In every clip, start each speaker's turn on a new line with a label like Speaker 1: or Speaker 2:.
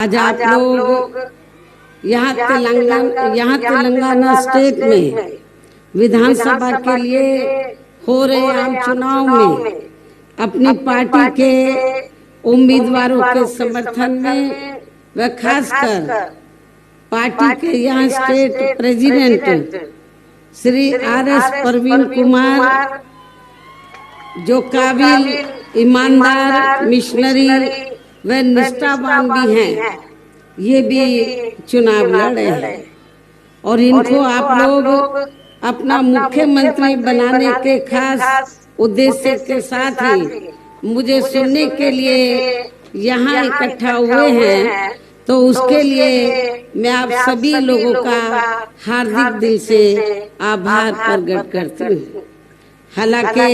Speaker 1: आज आप लोग यहाँ तेलंगाना स्टेट में विधानसभा के लिए हो रहे आम चुनाव में अपनी पार्टी के उम्मीदवारों के समर्थन में व खासकर पार्टी के यहाँ state president Shri RS. Parveen Kumar, जो काबिल, ईमानदार, मिशनरी व निष्ठावान भी हैं, ये भी चुनाव लड़े हैं और इनको आप लोग अपना मुख्यमंत्री बनाने के खास उद्देश्य के साथ ही मुझे सुनने के लिए यहाँ इकट्ठा हुए हैं। तो उसके लिए मैं आप सभी लोगों का हार्दिक दिल से आभार प्रकट करती हूँ। हालांकि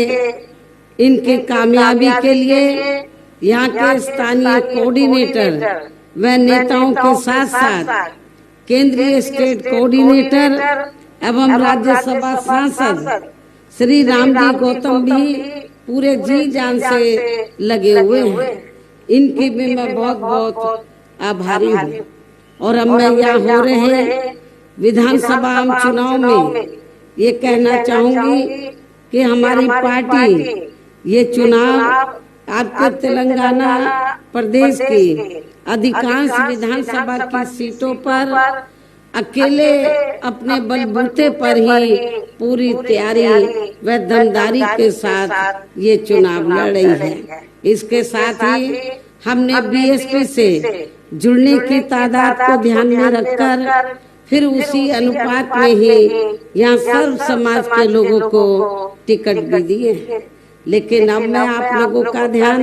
Speaker 1: इनकी कामयाबी के लिए यहाँ के स्थानीय कोऑर्डिनेटर व नेताओं के साथ साथ केंद्रीय स्टेट कोऑर्डिनेटर एवं राज्यसभा सांसद श्री रामजी गौतम भी पूरे जी जान से लगे हुए हैं। इनकी भी मैं बहुत बहुत आभारी हूँ। और अब मैं यहाँ हो रहे विधानसभा आम चुनाव में ये कहना चाहूंगी कि हमारी पार्टी ये चुनाव आपके तेलंगाना प्रदेश की अधिकांश विधानसभा की सीटों पर अकेले अपने बलबूते पर ही पूरी तैयारी व दमदारी के साथ ये चुनाव लड़ रही है। इसके साथ ही हमने बीएसपी से जुड़ने की तादाद को ध्यान में रखकर फिर उसी अनुपात में ही यहाँ सर्व समाज के लोगों को टिकट भी दिए हैं। लेकिन अब मैं आप लोगों का ध्यान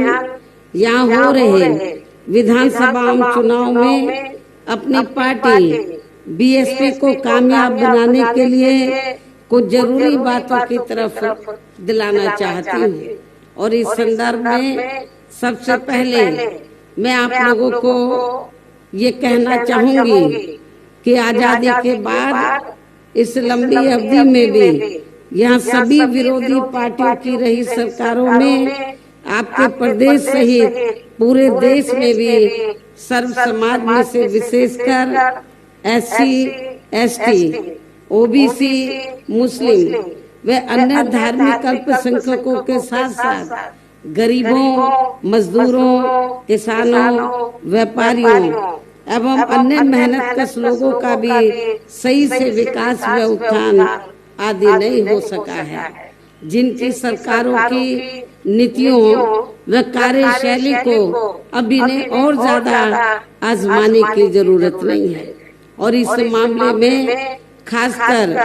Speaker 1: यहाँ हो रहे विधानसभा आम चुनाव में अपनी पार्टी बीएसपी को कामयाब बनाने के लिए कुछ जरूरी बातों की तरफ दिलाना चाहती हूँ। और इस संदर्भ में सबसे पहले मैं आप लोगों को ये कहना चाहूंगी कि आजादी के बाद इस लंबी अवधि में भी यहाँ सभी विरोधी पार्टियों की रही सरकारों में आपके प्रदेश सहित पूरे देश में भी सर्व समाज में से विशेषकर एससी, एसटी, ओबीसी, मुस्लिम व अन्य धार्मिक अल्पसंख्यकों के साथ साथ गरीबों, मजदूरों, किसानों, व्यापारियों एवं अन्य मेहनतकश लोगों का भी सही से विकास व उत्थान आदि नहीं हो सका है। जिनकी सरकारों की नीतियों व कार्यशैली को अभी ने और ज्यादा आजमाने की जरूरत नहीं है। और इस मामले में खासकर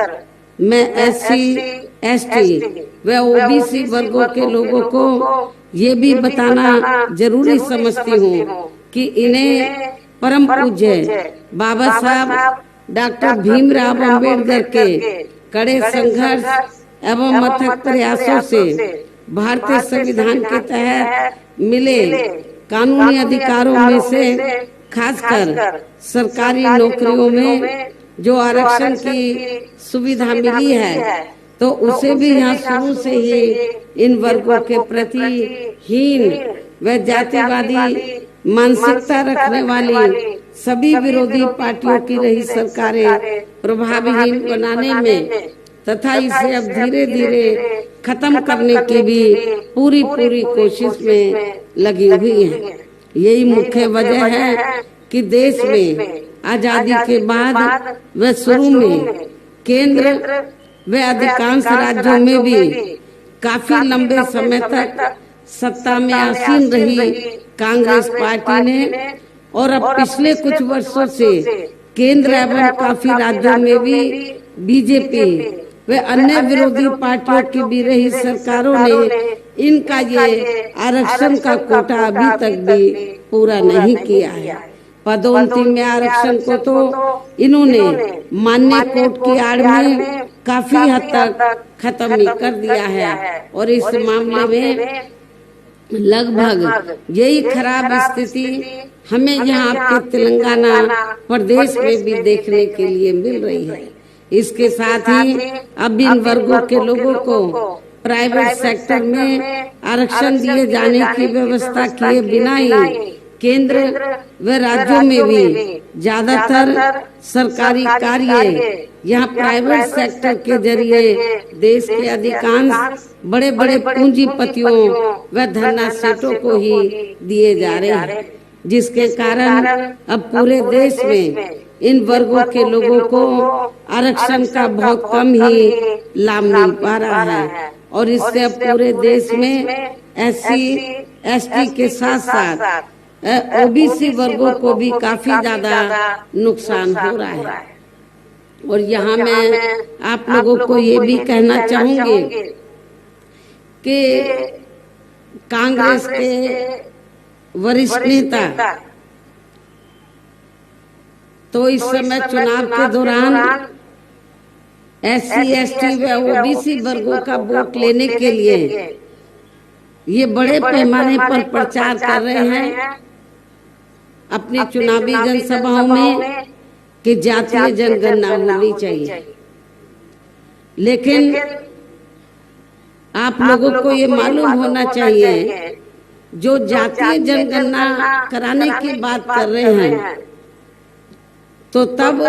Speaker 1: मैं एससी, एसटी व ओबीसी वर्गों के लोगों को ये भी बताना जरूरी समझती हूँ कि इन्हें परम पूज्य बाबा साहब डॉक्टर भीमराव अंबेडकर के कड़े संघर्ष एवं अथक प्रयासों से भारतीय संविधान के तहत मिले कानूनी अधिकारों में से खासकर सरकारी नौकरियों में जो आरक्षण की सुविधा मिली है, तो उसे भी यहाँ शुरू से ही इन वर्गों के प्रति हीन व जातिवादी मानसिकता रखने वाली सभी विरोधी पार्टियों की रही सरकारें प्रभावहीन बनाने में तथा इसे अब धीरे धीरे खत्म करने की भी पूरी कोशिश में लगी हुई है। यही मुख्य वजह है कि देश में आजादी के बाद व शुरू में केंद्र व अधिकांश राज्यों में भी काफी लंबे समय तक सत्ता में आसीन रही कांग्रेस पार्टी ने और अब पिछले कुछ वर्षों से केंद्र एवं काफी राज्यों में भी बीजेपी व अन्य विरोधी पार्टियों की भी रही सरकारों ने इनका ये आरक्षण का कोटा अभी तक भी पूरा नहीं किया है। पदोन्नति में आरक्षण को तो इन्होंने मान्य कोर्ट की आड़ में काफी हद तक खत्म ही कर दिया है। और इस मामले में लगभग यही खराब स्थिति हमें यहाँ आपके तेलंगाना प्रदेश में भी देखने के लिए मिल रही है। इसके साथ ही अब इन वर्गों के लोगों को प्राइवेट सेक्टर में आरक्षण दिए जाने की व्यवस्था किए बिना ही केंद्र व राज्यों में भी ज्यादातर सरकारी कार्य यहाँ प्राइवेट सेक्टर के जरिए देश के अधिकांश बड़े बड़े पूंजीपतियों व धनना सेठों को ही दिए जा रहे हैं, जिसके कारण अब पूरे देश में इन वर्गों के लोगों को आरक्षण का बहुत कम ही लाभ मिल पा रहा है। और इससे अब पूरे देश में SC/ST के साथ साथ OBC वर्गों को भी काफी ज्यादा नुकसान हो रहा है। और यहाँ मैं आप लोगों को ये भी कहना चाहूंगी कि कांग्रेस के वरिष्ठ नेता तो इस समय चुनाव के दौरान SC/ST व OBC वर्गों का वोट लेने के लिए ये बड़े पैमाने पर प्रचार कर रहे हैं अपनी चुनावी जनसभाओं में कि जातीय जनगणना होनी चाहिए। लेकिन आप लोगों को ये मालूम होना चाहिए, जो जातीय जनगणना कराने की बात कर रहे हैं तो तब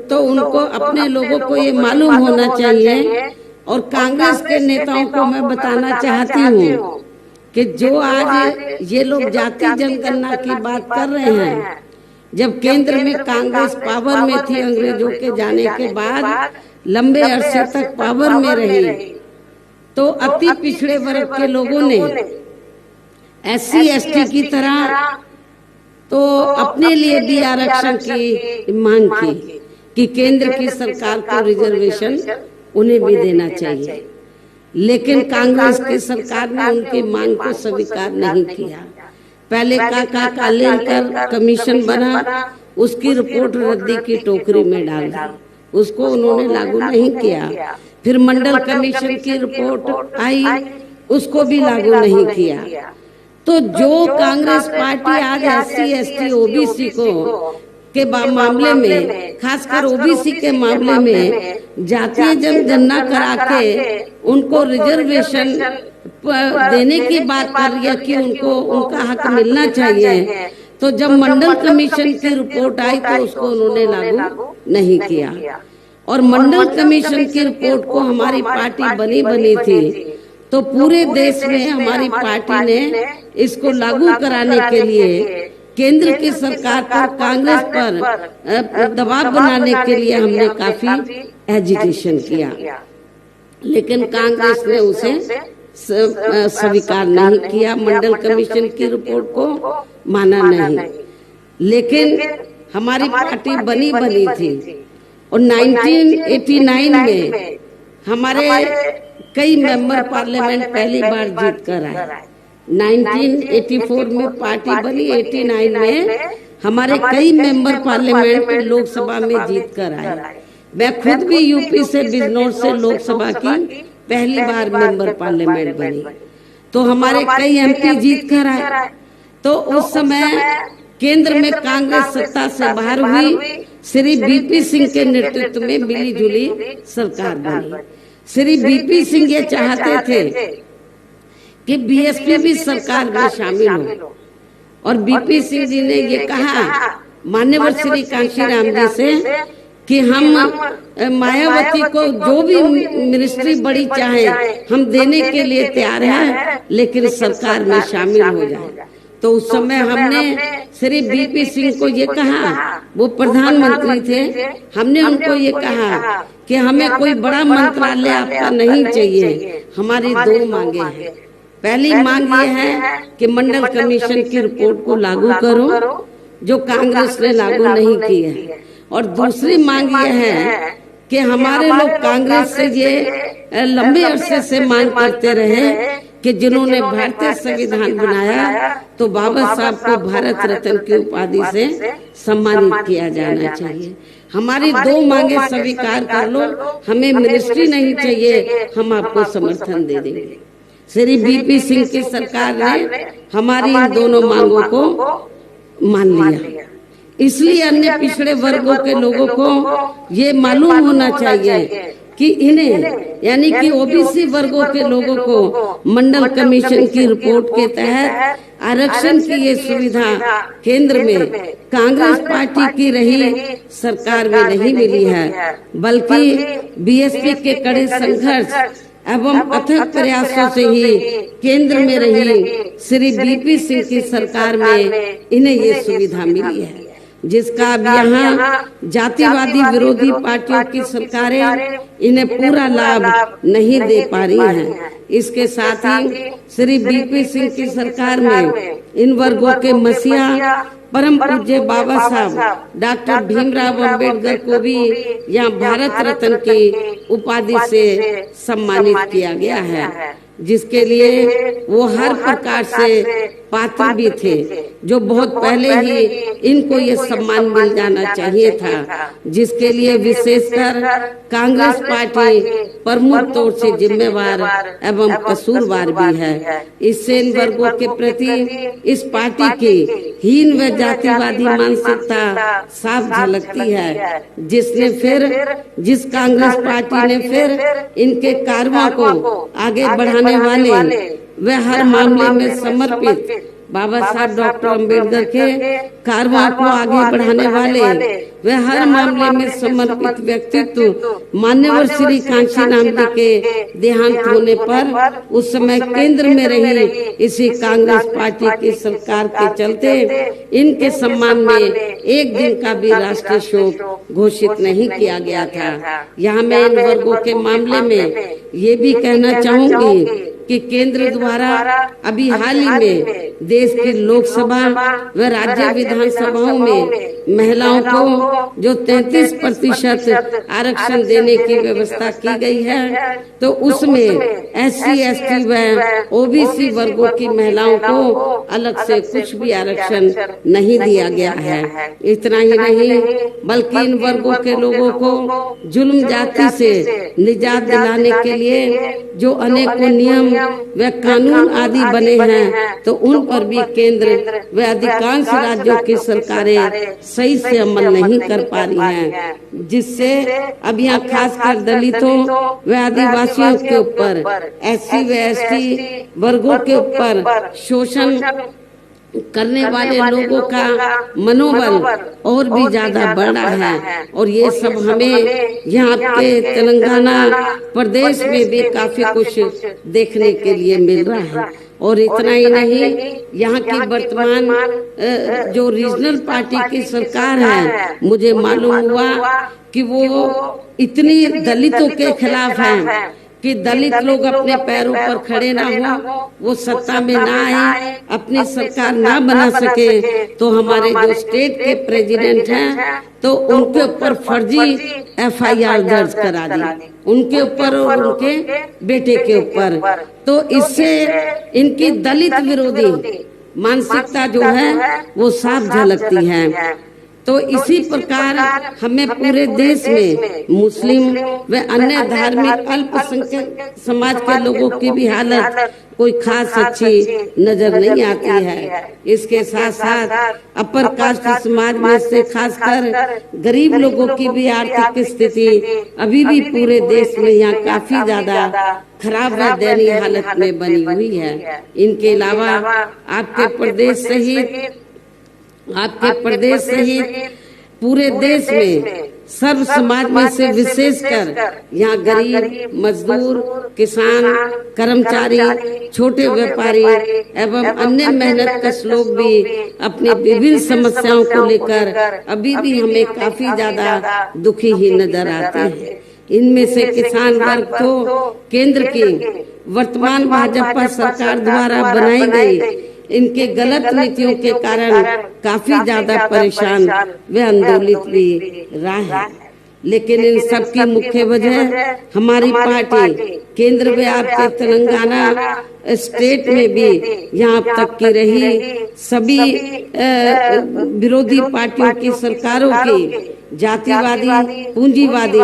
Speaker 1: तो उनको अपने लोगों को ये मालूम होना चाहिए। और कांग्रेस के नेताओं को मैं बताना चाहती हूँ कि जो आज ये लोग जातीय जनगणना की बात कर रहे हैं, जब केंद्र में कांग्रेस पावर में थी अंग्रेजों के जाने के बाद लंबे अरसे तक पावर में रही, तो अति पिछड़े वर्ग के लोगों ने SC/ST की तरह तो अपने लिए भी आरक्षण की मांग की कि केंद्र की सरकार को रिजर्वेशन उन्हें भी देना चाहिए। लेकिन कांग्रेस की सरकार ने उनकी मांग को स्वीकार नहीं किया। पहले का लेकर कमीशन बना, उसकी रिपोर्ट रद्दी की टोकरी में डाल दी, उसको उन्होंने लागू नहीं किया। फिर मंडल कमीशन की रिपोर्ट आई, उसको भी लागू नहीं किया। तो जो कांग्रेस पार्टी आज SC/ST OBC को के मामले में, खासकर OBC के मामले में जातीय जनगणना करा के उनको रिजर्वेशन देने की बात कर रही है कि उनको उनका हक मिलना चाहिए, तो जब मंडल कमीशन की रिपोर्ट आई तो उसको उन्होंने लागू नहीं किया। और मंडल कमीशन की रिपोर्ट को हमारी पार्टी बनी थी, तो पूरे देश में हमारी पार्टी ने इसको लागू कराने के लिए केंद्र की सरकार पर, कांग्रेस पर दबाव बनाने के लिए हमने काफी एजिटेशन किया। लेकिन कांग्रेस ने उसे स्वीकार नहीं किया, मंडल कमीशन की रिपोर्ट को माना नहीं। लेकिन हमारी पार्टी बनी थी और 1989 में हमारे कई मेंबर पार्लियामेंट पहली बार जीत कर आए। 1984 में पार्टी बनी, 89 में हमारे कई मेंबर पार्लियामेंट लोकसभा में जीत कर आए। मैं खुद भी यूपी से, बिजनौर से लोकसभा की पहली बार मेंबर पार्लियामेंट बनी, तो हमारे कई MP जीत कर आए। तो उस समय केंद्र में कांग्रेस सत्ता से बाहर हुई, श्री BP सिंह के नेतृत्व में मिली जुली सरकार बनी। श्री BP सिंह ये चाहते थे कि BSP भी सरकार में शामिल हो, और BP सिंह जी ने ये कहा मान्यवर श्री कांशीराम जी से कि हम मायावती को जो भी मिनिस्ट्री बड़ी चाहे हम देने के लिए तैयार हैं, लेकिन सरकार में शामिल हो जाए। तो उस समय हमने श्री BP सिंह को ये कहा, वो प्रधानमंत्री थे, हमने उनको ये कहा कि हमें कोई बड़ा मंत्रालय आपका नहीं चाहिए, हमारी दो मांगे हैं। पहली मांग ये है कि मंडल कमीशन की रिपोर्ट को लागू करो, जो कांग्रेस ने लागू नहीं की है। और दूसरी मांग ये है कि हमारे लोग कांग्रेस से ये लंबे अरसे से मांग करते रहे कि जिन्होंने भारतीय संविधान बनाया तो बाबा साहब को भारत रत्न की उपाधि से सम्मानित किया जाना चाहिए। हमारी दो मांगे स्वीकार कर लो, हमें मिनिस्ट्री नहीं चाहिए, हम आपको समर्थन दे देंगे। श्री BP सिंह की सरकार ने हमारी इन दोनों मांगों को मान लिया। इसलिए अन्य पिछड़े वर्गों के लोगों को ये मालूम होना चाहिए, कि इन्हें यानी कि ओबीसी वर्गों के लोगों को मंडल कमीशन की रिपोर्ट के तहत आरक्षण की ये सुविधा केंद्र में कांग्रेस पार्टी की रही सरकार में नहीं मिली है, बल्कि बीएसपी के कड़े संघर्ष एवं अथक प्रयासों से ही केंद्र में रही श्री बीपी सिंह की सरकार में इन्हें ये सुविधा मिली है, जिसका अब यहाँ जातिवादी विरोधी पार्टियों की सरकारें इन्हें पूरा लाभ नहीं दे पा रही हैं। इसके साथ ही श्री बीपी सिंह की सरकार में इन वर्गों के मसीहा परम पूज्य बाबा साहब डॉक्टर भीमराव अंबेडकर को भी यहाँ भारत रत्न की उपाधि से सम्मानित किया गया है, जिसके लिए वो हर प्रकार से पात्र भी थे, जो बहुत पहले ही इनको ये सम्मान मिल जाना चाहिए था, जिसके लिए विशेषकर कांग्रेस पार्टी प्रमुख तौर से जिम्मेवार एवं कसूरवार भी है। इससे इन वर्गों के प्रति इस पार्टी की हीन व जातिवादी मानसिकता साफ झलकती है, जिस कांग्रेस पार्टी ने फिर इनके कारवां को आगे बढ़ाने वाले व हर मामले में समर्पित बाबा साहब डॉक्टर अंबेडकर के कारवां को आगे बढ़ाने वाले व हर मामले में समर्पित व्यक्तित्व मान्यवर श्री कांशी नामदेव के देहांत होने पर उस समय केंद्र में रही इसी कांग्रेस पार्टी की सरकार के चलते इनके सम्मान में एक दिन का भी राष्ट्रीय शोक घोषित नहीं किया गया था। यहाँ मैं इन वर्गों के मामले में ये भी कहना चाहूंगी कि केंद्र द्वारा अभी हाल ही में देश की लोकसभा व राज्य विधानसभाओं में महिलाओं को जो 33% आरक्षण देने की व्यवस्था की गई है, तो उसमें SC, ST व ओबीसी वर्गों की महिलाओं को अलग से कुछ भी आरक्षण नहीं दिया गया है। इतना ही नहीं, बल्कि इन वर्गों के लोगों को जुल्म जाति से निजात दिलाने के लिए जो अनेकों नियम व कानून आदि बने हैं, तो उन पर भी केंद्र व अधिकांश राज्यों की सरकारें सही से अमल नहीं कर पा रही हैं, जिससे अब यहाँ खासकर दलितों व आदिवासियों के ऊपर SC व ST वर्गों के ऊपर शोषण करने वाले लोगों का मनोबल और भी ज्यादा बढ़ रहा है। और ये सब हमें यहाँ के तेलंगाना प्रदेश में भी काफी कुछ देखने के लिए मिल रहा है। और इतना ही नहीं, यहाँ की वर्तमान जो रीजनल पार्टी की सरकार है, मुझे मालूम हुआ कि वो इतनी दलितों के खिलाफ है कि दलित लोग अपने पैरों पर खड़े ना हो, वो सत्ता में ना आए, अपनी सरकार ना बना सके, तो हमारे जो स्टेट के प्रेसिडेंट हैं, तो उनके ऊपर फर्जी FIR दर्ज करा दी, उनके ऊपर और उनके बेटे के ऊपर। तो इससे इनकी दलित विरोधी मानसिकता जो है वो साफ झलकती है। तो इसी प्रकार हमें पूरे देश में मुस्लिम व अन्य धार्मिक अल्पसंख्यक समाज के लोगों की भी हालत कोई खास अच्छी नजर नहीं आती है। इसके साथ साथ अपर कास्ट समाज में से खासकर गरीब लोगों की भी आर्थिक स्थिति अभी भी पूरे देश में यहाँ काफी ज्यादा खराब व दयनीय हालत में बनी हुई है। इनके अलावा आपके प्रदेश सहित पूरे देश में सर्व समाज में से विशेषकर यहाँ गरीब, मजदूर, किसान, कर्मचारी, छोटे व्यापारी एवं अन्य मेहनतकश लोग भी अपनी विभिन्न समस्याओं को लेकर अभी भी हमें काफी ज्यादा दुखी ही नजर आते हैं। इनमें से किसान वर्ग तो केंद्र की वर्तमान भाजपा सरकार द्वारा बनाई गई इनके गलत नीतियों के कारण काफी ज्यादा परेशान व आंदोलित भी रहा है। लेकिन इन सब की मुख्य वजह हमारी पार्टी केंद्र में आपके तेलंगाना स्टेट में भी यहाँ तक की रही सभी विरोधी पार्टियों की सरकारों की जातिवादी, पूंजीवादी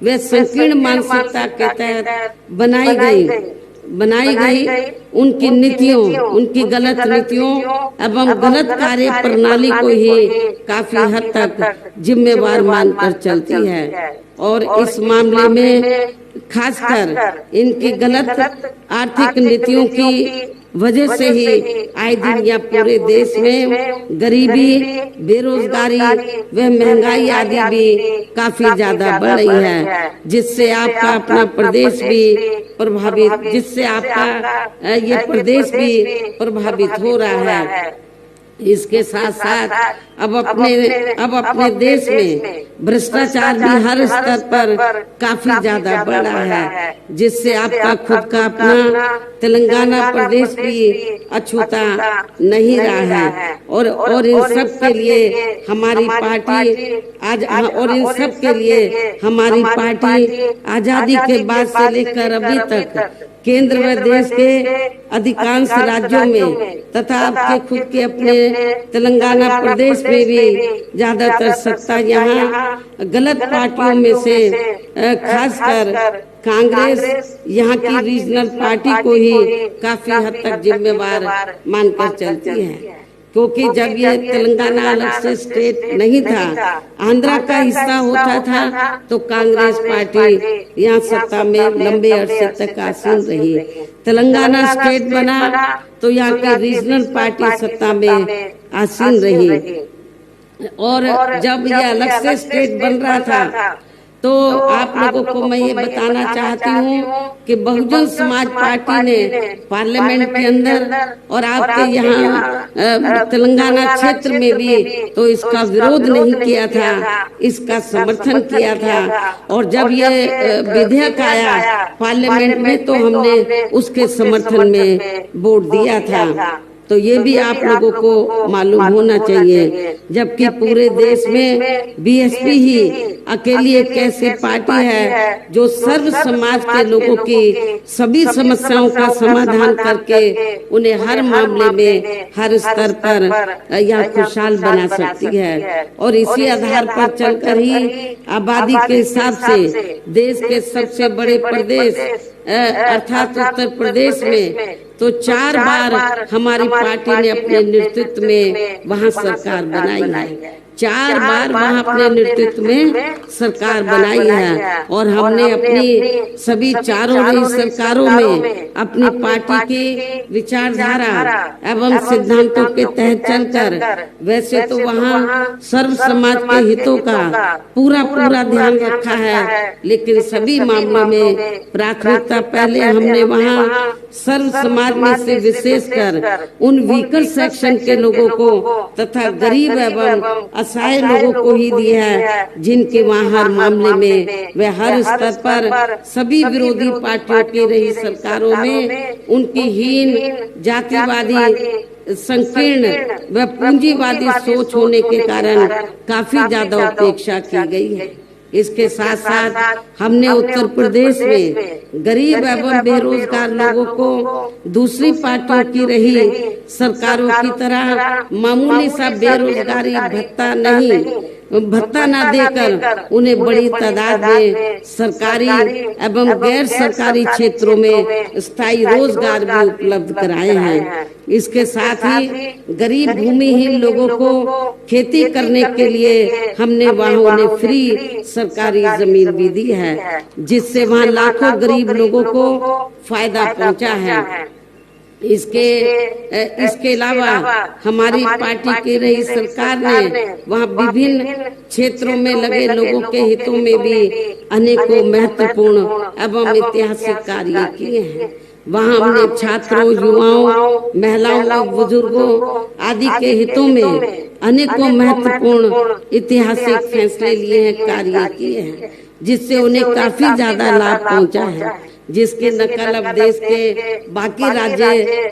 Speaker 1: व संकीर्ण मानसिकता के तहत बनाई गई बनाई गई उनकी नीतियों, उनकी गलत नीतियों एवं गलत कार्य प्रणाली को ही काफी हद तक जिम्मेवार मानकर चलती है। और इस मामले में खासकर इनकी गलत आर्थिक नीतियों की वजह से ही आए दिन या पूरे देश में गरीबी, बेरोजगारी व महंगाई आदि भी काफी ज्यादा बढ़ रही है, जिससे आपका अपना प्रदेश भी प्रभावित, जिससे आपका ये प्रदेश भी प्रभावित हो रहा है। इसके साथ साथ अब अपने देश में भ्रष्टाचार भी हर स्तर पर काफी ज्यादा बढ़ रहा है, जिससे आपका खुद का अपना तेलंगाना प्रदेश भी अछूता नहीं रहा है। और इन सब के लिए हमारी पार्टी आजादी के बाद से लेकर अभी तक केंद्र व देश के अधिकांश राज्यों में तथा आपके खुद के अपने तेलंगाना प्रदेश में भी ज्यादातर सत्ता यहाँ गलत पार्टियों में से खासकर कांग्रेस यहाँ की रीजनल पार्टी को ही काफी हद तक जिम्मेवार मानकर चलती है। क्योंकि जब ये तेलंगाना अलग से स्टेट नहीं था, आंध्रा का हिस्सा होता था, तो कांग्रेस पार्टी यहाँ सत्ता में लंबे अरसे तक आसीन रही। तेलंगाना स्टेट बना तो यहाँ की रीजनल पार्टी सत्ता में आसीन रही। और जब ये अलग से स्टेट बन रहा था तो आप लोगों को मैं ये बताना चाहती हूँ कि बहुजन समाज पार्टी ने पार्लियामेंट के अंदर और आपके यहाँ तेलंगाना क्षेत्र में भी तो इसका विरोध नहीं किया था, इसका समर्थन किया था। और जब ये विधेयक आया पार्लियामेंट में तो हमने उसके समर्थन में वोट दिया था। तो ये भी आप लोगों को मालूम होना चाहिए, जबकि पूरे देश में बीएसपी ही अकेली एक ऐसी पार्टी है जो सर्व समाज के लोगों की सभी समस्याओं का समाधान करके उन्हें हर मामले में हर स्तर पर यह खुशहाल बना सकती है। और इसी आधार पर चलकर ही आबादी के हिसाब से देश के सबसे बड़े प्रदेश अर्थात उत्तर प्रदेश में तो 4 बार हमारी पार्टी ने अपने नेतृत्व में वहाँ सरकार बनाई है। 4 बार वहाँ अपने नेतृत्व में सरकार बनाई है। और हमने अपनी सभी चारों नई सरकारों में अपनी पार्टी की विचारधारा एवं सिद्धांतों के तहत चलकर, वैसे तो वहाँ सर्व समाज के हितों का पूरा ध्यान रखा है, लेकिन सभी मामलों में प्राथमिकता पहले हमने वहाँ सर्व समाज में से विशेषकर उन वीकर सेक्शन के लोगों को तथा गरीब एवं असहाय लोगों को ही दी है, जिनके वहाँ हर मामले में वे हर स्तर पर सभी विरोधी पार्टियों की रही सरकारों में उनकी हीन, जातिवादी, संकीर्ण व पूंजीवादी सोच होने के कारण काफी ज्यादा उपेक्षा की गई है। इसके साथ साथ हमने उत्तर प्रदेश में गरीब एवं बेरोजगार लोगों को दूसरी पार्टियों की रही सरकारों की तरह मामूली सा बेरोजगारी भत्ता न देकर उन्हें बड़ी तादाद में सरकारी एवं गैर सरकारी क्षेत्रों में स्थायी रोजगार भी उपलब्ध कराए हैं। इसके साथ ही गरीब भूमिहीन लोगों को खेती करने के लिए हमने वहाँ उन्हें फ्री सरकारी जमीन भी दी है, जिससे वहाँ लाखों गरीब लोगों को फायदा पहुँचा है। इसके अलावा हमारी पार्टी की रही सरकार ने वहाँ विभिन्न क्षेत्रों में लगे लोगों के हितों में भी अनेकों महत्वपूर्ण एवं ऐतिहासिक कार्य किए हैं। वहाँ हमने छात्रों, युवाओं, महिलाओं, बुजुर्गों आदि के हितों में अनेकों महत्वपूर्ण ऐतिहासिक फैसले लिए हैं, कार्य किए हैं, जिससे उन्हें काफी ज्यादा लाभ पहुँचा है, जिसकी नकल अब देश के बाकी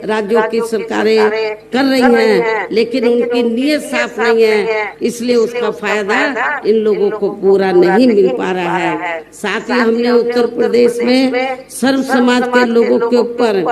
Speaker 1: राज्यों की सरकारें कर रही हैं, लेकिन उनकी नीयत साफ नहीं है, इसलिए उसका फायदा इन लोगों को पूरा नहीं मिल पा रहा है। साथ ही हमने उत्तर प्रदेश में सर्व समाज के लोगों के ऊपर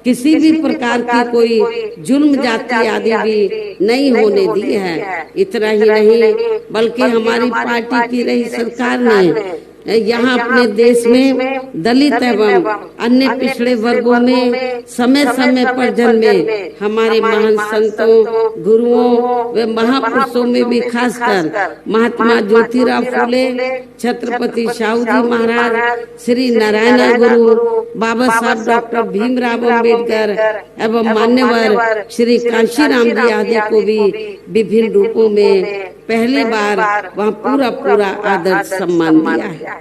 Speaker 1: किसी भी प्रकार की कोई जुल्म जाति आदि भी नहीं होने दी है। इतना ही नहीं बल्कि हमारी पार्टी की रही सरकार ने यहाँ अपने देश में दलित एवं अन्य पिछड़े वर्गों में समय समय पर जन्मे हमारे महान संतों, गुरुओं व महापुरुषों में भी खासकर महात्मा ज्योतिराव फूले, छत्रपति शाहू जी महाराज, श्री नारायण गुरु, बाबा साहब डॉक्टर भीमराव अम्बेडकर एवं मान्यवर श्री कांशीराम जी आदि को भी विभिन्न रूपों में पहली बार वहाँ पूरा आदर सम्मान दिया है,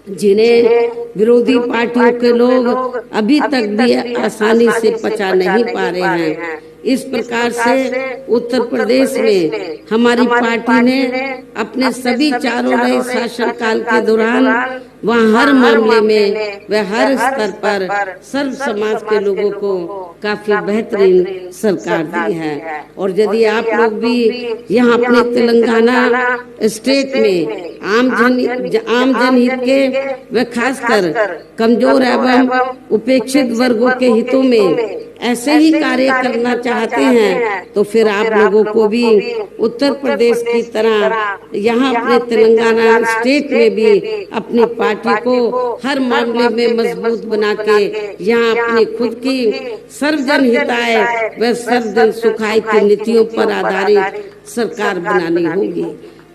Speaker 1: जिन्हें विरोधी पार्टियों के लोग अभी तक भी आसानी से पचा नहीं पा रहे हैं। इस प्रकार से उत्तर प्रदेश में हमारी पार्टी ने अपने सभी चारों नए शासन काल के दौरान वहाँ हर मामले में व हर स्तर पर सर्व समाज के लोगों को काफी बेहतरीन सरकार दी है। और यदि आप लोग भी यहाँ अपने तेलंगाना स्टेट में आम जनहित के व खासकर कमजोर एवं उपेक्षित वर्गों के हितों में ऐसे ही कार्य करना चाहते हैं तो फिर आप लोगों को भी उत्तर प्रदेश की तरह यहाँ अपने तेलंगाना स्टेट में भी अपनी पार्टी को हर मामले में मजबूत बना के यहाँ अपनी खुद की सर्वजन हिताय व सर्वजन सुखाय की नीतियों पर आधारित सरकार बनानी होगी,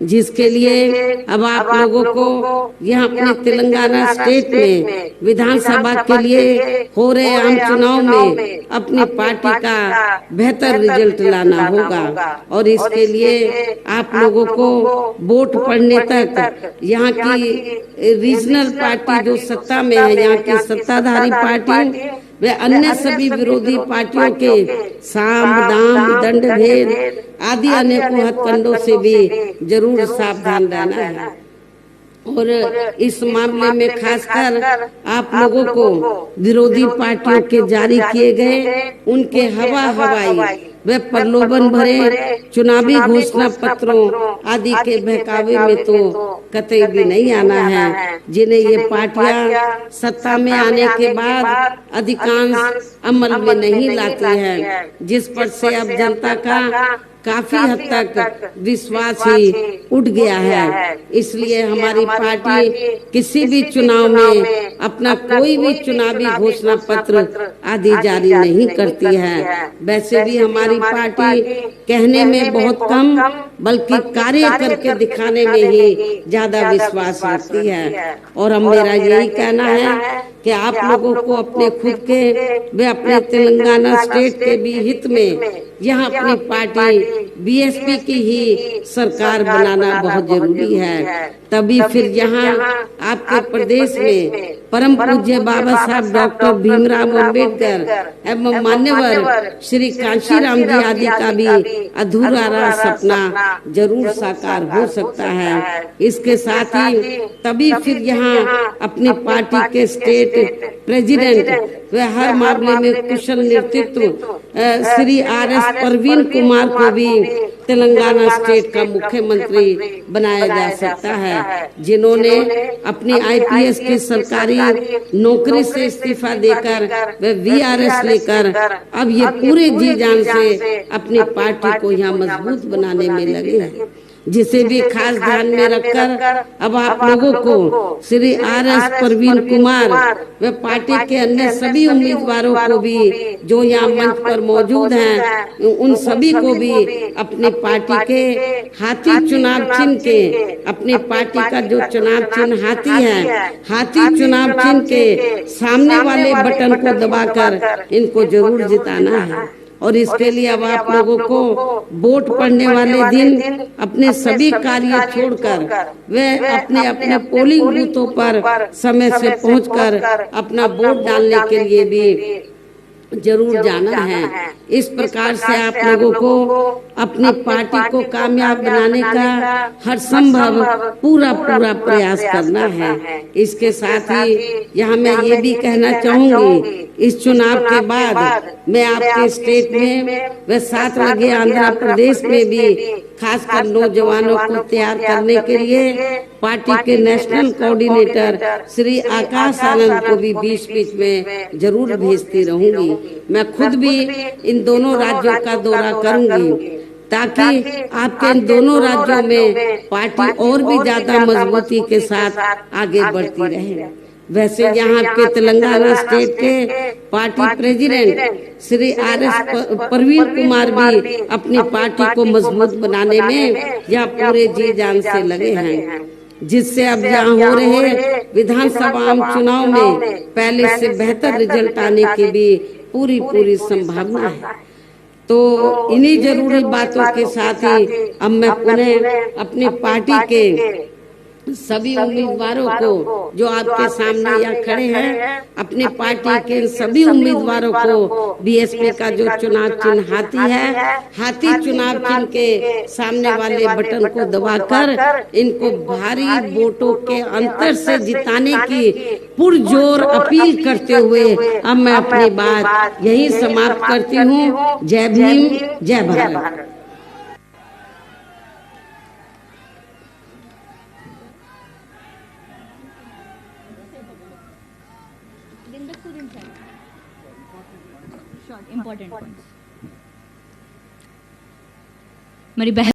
Speaker 1: जिसके लिए अब आप लोगों को यहाँ अपने तेलंगाना स्टेट में विधानसभा के लिए हो रहे आम चुनाव में अपनी पार्टी का बेहतर रिजल्ट लाना होगा। और इसके लिए आप लोगों को वोट पड़ने तक यहाँ की रीजनल पार्टी जो सत्ता में है, यहाँ की सत्ताधारी पार्टी वे अन्य सभी विरोधी पार्टियों के साम दाम दंड भेद आदि अनेकों हथकंडों से भी जरूर सावधान रहना है। और इस मामले में खासकर आप लोगों को विरोधी पार्टियों के जारी किए गए उनके हवाई व प्रलोभन भरे चुनावी घोषणा पत्रों आदि के बहकावे में तो कतई भी नहीं आना है, जिन्हें ये पार्टियां सत्ता में आने के बाद अधिकांश अमल में नहीं लाती हैं, जिस पर से अब जनता का काफी हद तक विश्वास ही उठ गया है। इसलिए हमारी पार्टी किसी भी चुनाव में अपना कोई भी चुनावी घोषणा पत्र आदि जारी नहीं करती है। वैसे भी हमारी पार्टी कहने में बहुत कम बल्कि कार्य करके दिखाने में ही ज्यादा विश्वास रखती है। और अब मेरा यही कहना है कि आप लोगों को अपने खुद के वे अपने तेलंगाना स्टेट के भी हित में यहाँ अपनी पार्टी बीएसपी की ही सरकार बनाना बहुत जरूरी है। तभी फिर यहाँ आपके प्रदेश में परम पूज्य बाबा साहब डॉक्टर भीमराव अम्बेडकर एवं मान्यवर श्री कांशीराम जी आदि का भी अधूरा रहा सपना जरूर साकार हो सकता है। इसके साथ ही तभी फिर यहाँ अपनी पार्टी के स्टेट प्रेसिडेंट व हर मामले में कुशल नेतृत्व श्री आर.एस. परवीन कुमार को भी तेलंगाना स्टेट का मुख्यमंत्री बनाया जा सकता है, जिन्होंने अपनी आईपीएस की सरकारी नौकरी से इस्तीफा देकर वे वीआरएस लेकर अब ये पूरे जी जान से अपनी पार्टी को यहाँ मजबूत बनाने में लगे हैं, जिसे भी खास ध्यान में रखकर अब आप लोगों को श्री आर.एस. परवीन कुमार व पार्टी के अन्य सभी उम्मीदवारों को भी जो यहाँ मंच पर मौजूद हैं उन सभी को भी अपनी पार्टी के हाथी चुनाव चिन्ह के अपनी पार्टी का जो चुनाव चिन्ह हाथी है, हाथी चुनाव चिन्ह के सामने वाले बटन को दबाकर इनको जरूर जिताना है। और इसके लिए अब आप लोगों को वोट पड़ने वाले दिन अपने सभी कार्य छोड़कर वे अपने अपने पोलिंग बूथों पर समय से पहुंचकर अपना वोट डालने के लिए भी जरूर जाना है। इस प्रकार से आप लोगों को अपनी पार्टी को कामयाब बनाने का हर संभव पूरा प्रयास करना है। इसके साथ ही यहाँ मैं ये भी कहना चाहूंगी, इस चुनाव के बाद मैं आपके स्टेट में व साथ लगे आंध्र प्रदेश में भी खासकर नौजवानों को तैयार करने के लिए पार्टी के नेशनल कोऑर्डिनेटर श्री आकाश आनंद को भी बीच में जरूर भेजती रहूंगी। मैं खुद भी इन दोनों राज्यों का दौरा करूंगी। ताकि आपके इन दोनों राज्यों में पार्टी और भी ज्यादा मजबूती के साथ आगे बढ़ती रहे। वैसे यहाँ के तेलंगाना स्टेट के पार्टी प्रेसिडेंट श्री आर.एस. प्रवीण कुमार भी अपनी पार्टी को मजबूत बनाने में या पूरे जी जान से लगे हैं, जिससे अब यहाँ हो रहे विधानसभा चुनाव में पहले से बेहतर रिजल्ट आने की भी पूरी संभावना है। तो इन्हीं जरूरी बातों के साथ ही अब मैं पुनः अपनी पार्टी के सभी उम्मीदवारों को जो आपके सामने यहाँ खड़े हैं, अपनी पार्टी के सभी उम्मीदवारों को बीएसपी का जो चुनाव चिन्ह हाथी है, हाथी चुनाव चिन्ह के सामने वाले बटन को दबाकर इनको भारी वोटों के अंतर से जिताने की पुरजोर अपील करते हुए अब मैं अपनी बात यही समाप्त करती हूँ। जय भीम, जय भारत।
Speaker 2: important points. मेरी बहन